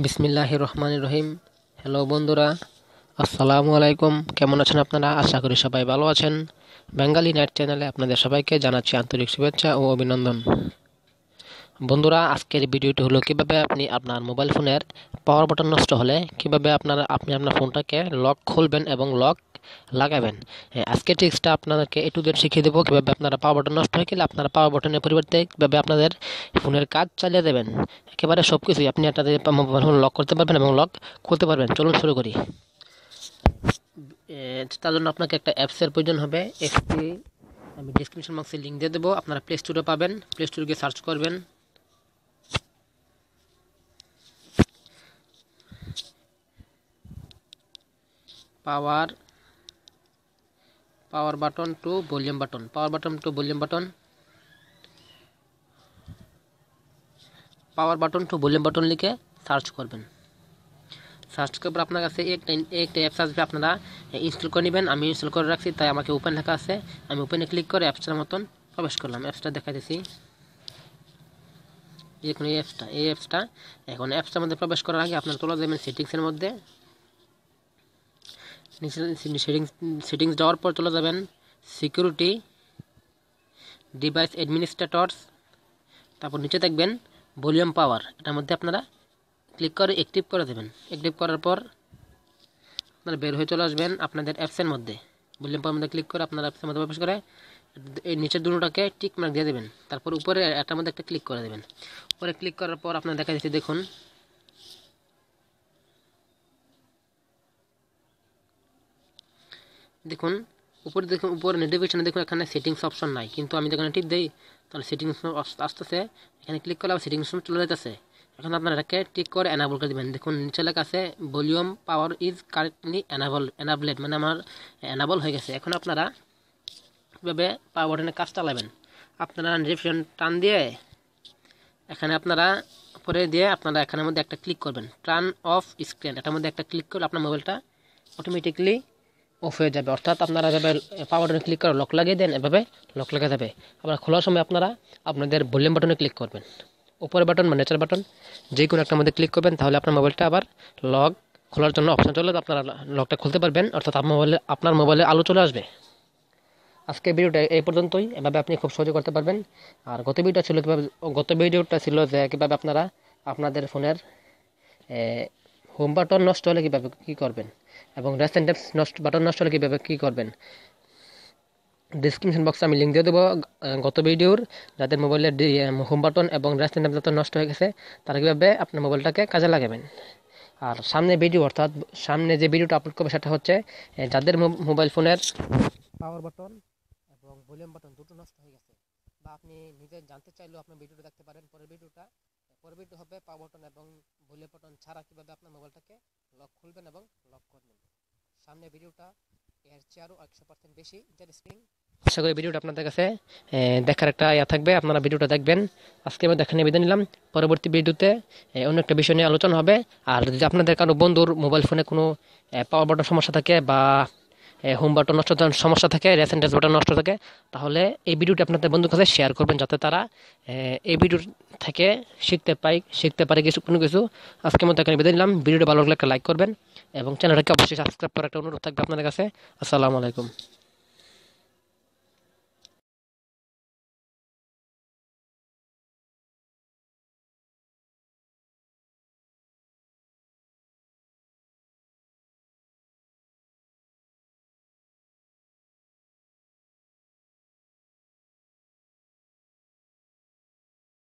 বিসমিল্লাহির রহমানির রহিম। হ্যালো বন্ধুরা, আসসালামু আলাইকুম। কেমন আছেন আপনারা? আশা করি সবাই ভালো আছেন। বেঙ্গালি নেট চ্যানেলে আপনাদের সবাইকে জানাচ্ছি আন্তরিক শুভেচ্ছা ও অভিনন্দন। বন্ধুরা, আজকের ভিডিওটি হলো কিভাবে আপনি আপনার মোবাইল ফোনের পাওয়ার বাটন নষ্ট হলে কিভাবে আপনি আপনার ফোনটাকে লক খুলবেন এবং লক লাগাবেন। আজকের ট্রিক্সটা আপনাদেরকে এ টু জেড শিখিয়ে দেবো কিভাবে আপনারা পাওয়ার বাটন নষ্ট হয়ে গেলে আপনারা পাওয়ার বাটনের পরিবর্তে কিভাবে আপনাদের ফোনের কাজ চালিয়ে দেবেন। একেবারে সব কিছুই আপনি আপনাদের মোবাইল ফোন লক করতে পারবেন এবং লক খুলতে পারবেন। চলুন শুরু করি। তার জন্য আপনাকে একটা অ্যাপসের প্রয়োজন হবে। অ্যাপসটি আমি ডিসক্রিপশন বক্সে লিঙ্ক দিয়ে দেবো। আপনারা প্লে স্টোরে পাবেন। প্লে স্টোরে গিয়ে সার্চ করবেন power button to volume button, power button to volume button, power button to volume button লিখে সার্চ করবেন। সার্চ করার পর আপনার কাছে একটা অ্যাপস আসবে, আপনারা ইনস্টল করে নেবেন। আমি ইনস্টল করে রাখছি, তাই আমাকে ওপেন লেখা আছে। আমি ওপেনে ক্লিক করে অ্যাপসটার মতন প্রবেশ করলাম। অ্যাপসটা দেখাইতেছি। দেখুন এই অ্যাপসটা এখন অ্যাপসটার মধ্যে প্রবেশ করার আগে আপনারা চলে যাবেন সেটিংসের মধ্যে। সেটিংস যাওয়ার পর চলে যাবেন সিকিউরিটি, ডিভাইস অ্যাডমিনিস্ট্রেটরস, তারপর নিচে দেখবেন ভলিউম পাওয়ার। এটার মধ্যে আপনারা ক্লিক করে অ্যাক্টিভ করে দেবেন। অ্যাক্টিভ করার পর আপনারা বের হয়ে চলে আসবেন আপনাদের অ্যাপসের মধ্যে। ভলিউম পাওয়ার মধ্যে ক্লিক করে আপনারা অ্যাপসের মধ্যে প্রবেশ করে এই নিচের দুটোটাকে টিক মার্ক দিয়ে দেবেন। তারপর উপরে এটার মধ্যে একটা ক্লিক করে দেবেন। উপরে ক্লিক করার পর আপনারা দেখা যাচ্ছে, দেখুন দেখুন উপরে দেখুন, উপরে নোটিফিকেশনে দেখুন এখানে সেটিংস অপশন নাই, কিন্তু আমি যখন টিপ দিই তাহলে সেটিংস আসতেছে। এখানে ক্লিক করলে সেটিংস চলে যেতেছে। এখন আপনারা এটাকে টিক করে এনাবল করে দেবেন। দেখুন নিচে লেখা আছে ভলিউম পাওয়ার ইজ কারেক্টলি এনাবলেড, মানে আমার এনাবল হয়ে গেছে। এখন আপনারা কীভাবে পাওয়ার বাটনের কাজ চালাবেন, আপনারা নোটিফিকেশন টান দিয়ে এখানে আপনারা পরে দিয়ে আপনারা এখানের মধ্যে একটা ক্লিক করবেন, টার্ন অফ স্ক্রিন। এটার মধ্যে একটা ক্লিক করলে আপনার মোবাইলটা অটোমেটিকলি অফ হয়ে যাবে। অর্থাৎ আপনারা এভাবে পাওয়ার বাটনে ক্লিক করে লক লাগিয়ে দেন, এভাবে লক লাগা যাবে। আবার খোলার সময় আপনারা আপনাদের ভলিউম বাটনে ক্লিক করবেন, উপরের বাটন বা নিচের বাটন যে কোনো একটার মধ্যে ক্লিক করবেন, তাহলে আপনার মোবাইলটা আবার লক খোলার জন্য অপশন চলে যাবে। আপনারা লকটা খুলতে পারবেন, অর্থাৎ আপনার মোবাইলে আলো চলে আসবে। আজকের ভিডিওটা এই পর্যন্তই। এভাবে আপনি খুব সহজে করতে পারবেন। আর গত ভিডিওটা ছিল যে কীভাবে আপনারা আপনাদের ফোনের হোম বাটন নষ্ট হলে কীভাবে কী করবেন এবং রিসেন্ট অ্যাপস বাটন নষ্ট হলে কীভাবে কী করবেন। ডিসক্রিপশন বক্সে আমি লিঙ্ক দিয়ে দেবো গত ভিডিওর। যাদের মোবাইলের হোম বাটন এবং রিসেন্ট অ্যাপস বাটন নষ্ট হয়ে গেছে তারা কীভাবে আপনার মোবাইলটাকে কাজে লাগাবেন। আর সামনে যে ভিডিওটা আপলোড করবে সেটা হচ্ছে যাদের মোবাইল ফোনের পাওয়ার বাটন এবং ভলিউম বাটন দুটো নষ্ট হয়ে গেছে, বা আপনি নিজে জানতে চাইলেও আপনার ভিডিওটা দেখতে পারেন। পরের ভিডিও হবে পাওয়ার বাটন এবং ভলিউম বাটন ছাড়া কীভাবে আপনার মোবাইলটাকে লক খুলবেন এবং লক করবেন। সামনে ভিডিওটা এর চেয়ে আরও 100% বেশি ইন্টারেস্টিং। আশা করি ভিডিওটা আপনাদের কাছে দেখার একটা থাকবে। আপনারা ভিডিওটা দেখবেন। আজকে আমি দেখা নিয়ে বিদায় নিলাম। পরবর্তী ভিডিওতে অন্য একটা বিষয় নিয়ে আলোচনা হবে। আর যদি আপনাদের কারো বন্ধুর মোবাইল ফোনে কোনো পাওয়ার বাটন সমস্যা থাকে বা হোম বাটন নষ্ট সমস্যা থাকে, রিসেন্ট বাটন নষ্ট থাকে, তাহলে এই ভিডিওটি আপনাদের বন্ধুর কাছে শেয়ার করবেন, যাতে তারা এই ভিডিও থেকে শিখতে পারে কোনো কিছু। আজকের মতো এখানে বিদায় নিলাম। ভিডিওটা ভালো লাগলে একটা লাইক করবেন এবং চ্যানেলটাকে অবশ্যই সাবস্ক্রাইব করার একটা অনুরোধ থাকবে আপনাদের কাছে। আসসালামু আলাইকুম।